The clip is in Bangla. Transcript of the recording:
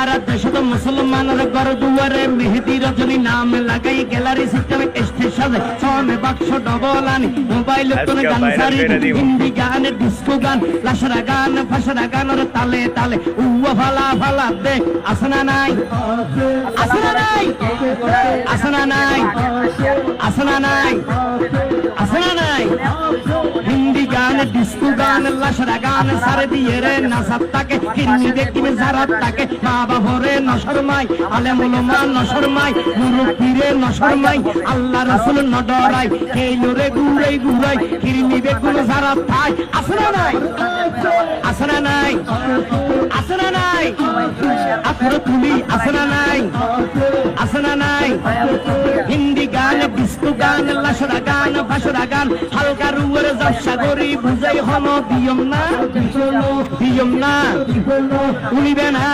সারা দেশে তো মুসলমানের ঘর দুয়ারে মেহেদি রজনী নাম লাগাই গ্যালারি সিস্টেমে স্টেজ সাজে সনে বাক্স ডবল আনি মোবাইল কোনে গান সারি হিন্দি গান ডিস্কো গান লাশরা গান ফাশরা গানের তালে তালে উয়া ফালা ফালা দে আসনা নাই আসনা নাই আসনা নাই আসনা নাই আসনা নাই হিন্দি গান ডিস্কো গান লাশরা গান সারে দিয়ে রে নাসাত্তাকে কিন্নি দেখবে জারাত্তাকে মা বাবরে নশরমাই আলেম উলামা নশরমাই মুরব্বিরে নশরমাই আল্লাহ রাসূল নডরাই এই লোরে গুরাই গুরাই কিন্নি বেগুন জারাত্তাই আসনা নাই আসনা নাই আসনা নাই আফর তুলি আসনা নাই আসনা নাই হিন্দি গান ডিস্কো গান লাশরা গান ফাশরা গান হালকা রুয়ের জবসা করি বুঝাই হন দিয়ম না উনিবে না